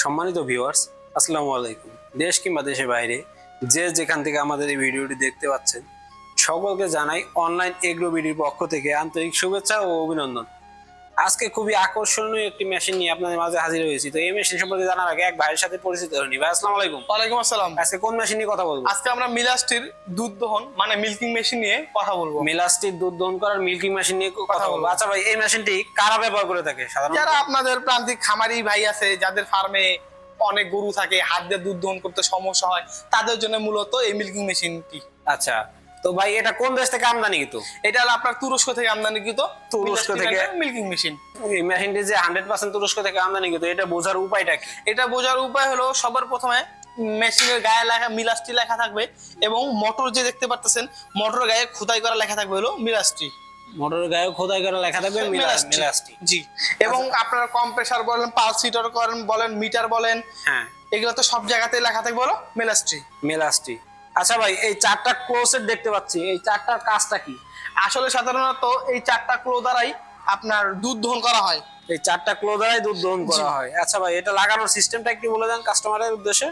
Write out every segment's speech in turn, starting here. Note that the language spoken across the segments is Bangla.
সম্মানিত ভিউয়ার্স, আসসালামু আলাইকুম। দেশ কিংবা দেশের বাইরে যে যেখান থেকে আমাদের এই ভিডিওটি দেখতে পাচ্ছেন, সকলকে জানাই অনলাইন এগ্রো বিডির পক্ষ থেকে আন্তরিক শুভেচ্ছা ও অভিনন্দন। আজকে খুবই আকর্ষণীয় একটি মেশিন নিয়ে আপনাদের মাঝে হাজির হয়েছি। তো এই মেশিন সম্পর্কে জানার আগে এক ভাইয়ের সাথে পরিচিত হয়ে নিই। ভাই আসসালামু আলাইকুম। ওয়ালাইকুম আসসালাম। আজকে কোন মেশিন নিয়ে কথা বলবো? আজকে আমরা মিলাস্টির দুধ দহন মানে মিল্কিং মেশিন নিয়ে কথা বলবো। মিলাস্টির দুধ দহন করার মিল্কিং মেশিন নিয়ে কথা বলবো। আচ্ছা ভাই, এই মেশিনটি কারা ব্যবহার করে থাকে সাধারণত? যারা আপনাদের প্রান্তিক খামারি ভাই আছে, যাদের ফার্মে অনেক গরু থাকে, হাত দিয়ে দুধ দহন করতে সমস্যা হয়, তাদের জন্য মূলত এই মিল্কিং মেশিনটি। আচ্ছা, তো ভাই এটা কোন দেশ থেকে আমদানিকৃত? এটা হলো আপনার তুরস্ক থেকে আমদানিকৃত। তুরস্ক থেকে মিল্কিং মেশিন। এই মেশিনটি যে 100% তুরস্ক থেকে আমদানিকৃত, এটা বোঝার উপায়টা কি? এটা বোঝার উপায় হলো, সবার প্রথমে মেশিনের গায়ে লেখা মিলাস্টি লেখা থাকবে, এবং মোটর যে দেখতে পারতেছেন, মোটরের গায়ে খোদাই করা লেখা থাকবে হলো মিলাস্টি। মোটরের গায়ে খোদাই করা লেখা থাকবে মিলাস্টি। জি। এবং আপনারা কম্প্রেসার বলেন, পালস হিটার করেন বলেন, মিটার বলেন, হ্যাঁ, এগুলো তো সব জায়গাতেই লেখা থাকবে হলো মিলাস্টি। আচ্ছা ভাই, এই চারটা ক্লোজেট দেখতে পাচ্ছি, এই চারটার কাজটা কি? আসলে সাধারণত এই চারটা ক্লো দ্বারাই আপনার দুধ দহন করা হয়। এই চারটা ক্লো দ্বারাই দুধ দহন করা হয়। আচ্ছা ভাই, এটা লাগানোর সিস্টেমটা একটু বলে দেন কাস্টমারের উদ্দেশ্যে।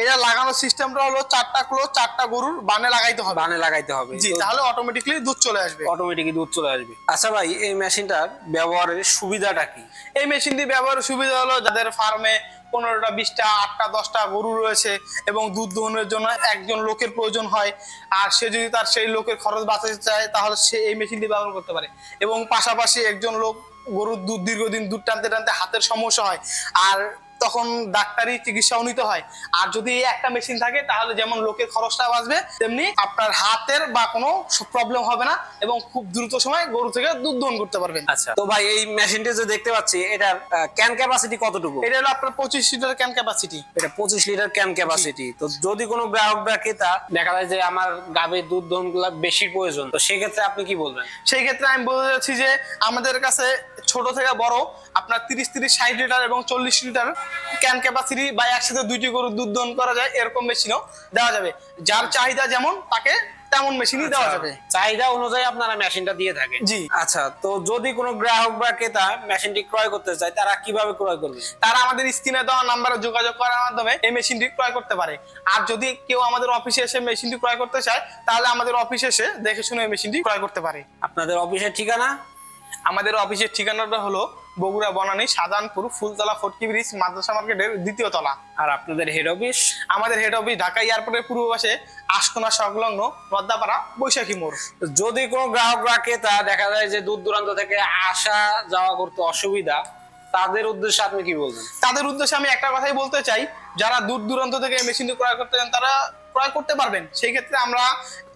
এটা লাগানোর সিস্টেমটা হলো চারটা ক্লো চারটা গরুর বানে লাগাইতে হবে। বানে লাগাইতে হবে, জি, তাহলে অটোমেটিক্যালি দুধ চলে আসবে। অটোমেটিকই দুধ চলে আসবে। আচ্ছা ভাই, এই মেশিনটার ব্যবহারের সুবিধাটা কি? এই মেশিনটি ব্যবহারের সুবিধা হলো, যাদের ফার্মে 15টা 20টা 8টা 10টা গরু রয়েছে এবং দুধ দহনের জন্য একজন লোকের প্রয়োজন হয়, আর সে যদি তার সেই লোকের খরচ বাঁচাতে চায়, তাহলে সে এই মেশিনটি ব্যবহার করতে পারে। এবং পাশাপাশি একজন লোক গরুর দুধ দীর্ঘদিন দুধ টানতে টানতে হাতের সমস্যা হয়, আর তখন ডাক্তারি চিকিৎসাও নিতে হয়। আর যদি একটা মেশিন থাকে, তাহলে যেমন লোকের খরচটা বাঁচবে, তেমনি আপনার হাতের বা কোনো প্রবলেম হবে না, এবং খুব দ্রুত সময় গরু থেকে দুধ দহন করতে পারবেন। আচ্ছা, তো ভাই এই মেশিনটি যে দেখতে পাচ্ছি, এটার ক্যান ক্যাপাসিটি কতটুকু? এটা হলো আপনার 25 লিটার ক্যান ক্যাপাসিটি। এটা 25 লিটার ক্যান ক্যাপাসিটি। তো যদি কোনো গ্রাহক বা ক্রেতা দেখা যায় যে আমার গাভীর দুধ দহন গুলা বেশি প্রয়োজন, তো সেই ক্ষেত্রে আপনি কি বলবেন? সেই ক্ষেত্রে আমি বলতে চাচ্ছি যে আমাদের কাছে ছোট থেকে বড় আপনার 30-60 লিটার এবং 40 লিটার ক্যান ক্যাপাসিটি বা একসাথে দুইটি গরুর দুধ দহন করা যায়, এরকম মেশিনও দেওয়া যাবে। যার চাহিদা যেমন তাকে তেমন মেশিনই দেওয়া যাবে। চাহিদা অনুযায়ী আপনারা মেশিনটা দিয়ে থাকেন। জি। আচ্ছা, তো যদি কোনো গ্রাহক বা ক্রেতা মেশিনটি ক্রয় করতে চায়, তারা কিভাবে ক্রয় করবে? তারা আমাদের স্ক্রিনে দেওয়া নাম্বারে যোগাযোগ করার মাধ্যমে এই মেশিনটি ক্রয় করতে পারে। আর যদি কেউ আমাদের অফিসে এসে মেশিনটি ক্রয় করতে চায়, তাহলে আমাদের অফিসে এসে দেখে শুনে এই মেশিনটি ক্রয় করতে পারে। আপনাদের অফিসের ঠিকানা? আমাদের অফিসের ঠিকানাটা হলো বগুড়া বনানী শাহজাহানপুর ফুলতলা ফটকি ব্রিজ মাদ্রাসা মার্কেটের 2য় তলা। আর আপনাদের হেড অফিস? আমাদের হেড অফিস ঢাকা এয়ারপোর্টের পূর্ব পাশে আশকোনা সংলগ্ন রদ্দাপাড়া বৈশাখী মোড়। যদি কোনো গ্রাহক বা ক্রেতা দেখা যায় যে দূর দূরান্ত থেকে আসা যাওয়া করতে অসুবিধা, তাদের উদ্দেশ্যে আপনি কি বলবেন? তাদের উদ্দেশ্যে আমি একটা কথাই বলতে চাই, যারা দূর দূরান্ত থেকে মেশিনটি ক্রয় করতে চান, তারা ক্রয় করতে পারবেন। সেই ক্ষেত্রে আমরা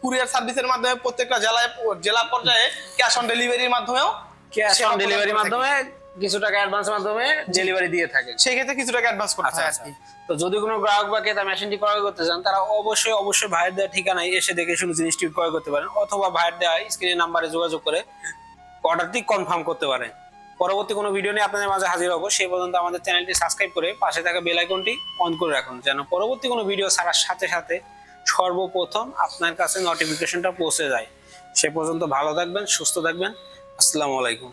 কুরিয়ার সার্ভিসের মাধ্যমে প্রত্যেকটা জেলা পর্যায়ে ক্যাশ অন ডেলিভারির মাধ্যমেও কিছু টাকা অ্যাডভান্সের মাধ্যমে ডেলিভারি দিয়ে থাকে। সেই ক্ষেত্রে কিছু টাকা অ্যাডভান্স করতে হয়। তো যদি কোনো গ্রাহক বা ক্রেতা মেশিনটি ক্রয় করতে চান, তারা অবশ্যই ভাইয়ের দেওয়া ঠিকানায় এসে দেখে শুনে জিনিসটি ক্রয় করতে পারেন, অথবা ভাইয়ের দেওয়া স্ক্রিনের নাম্বারে যোগাযোগ করে অর্ডারটি কনফার্ম করতে পারেন। পরবর্তী কোনো ভিডিও নিয়ে আপনাদের মাঝে হাজির হবো। সেই পর্যন্ত আমাদের চ্যানেলটি সাবস্ক্রাইব করে পাশে থাকা বেল আইকনটি অন করে রাখুন, যেন পরবর্তী কোনো ভিডিও ছাড়ার সাথে সাথে সর্বপ্রথম আপনার কাছে নোটিফিকেশনটা পৌঁছে যায়। সে পর্যন্ত ভালো থাকবেন, সুস্থ থাকবেন। আসসালামু আলাইকুম।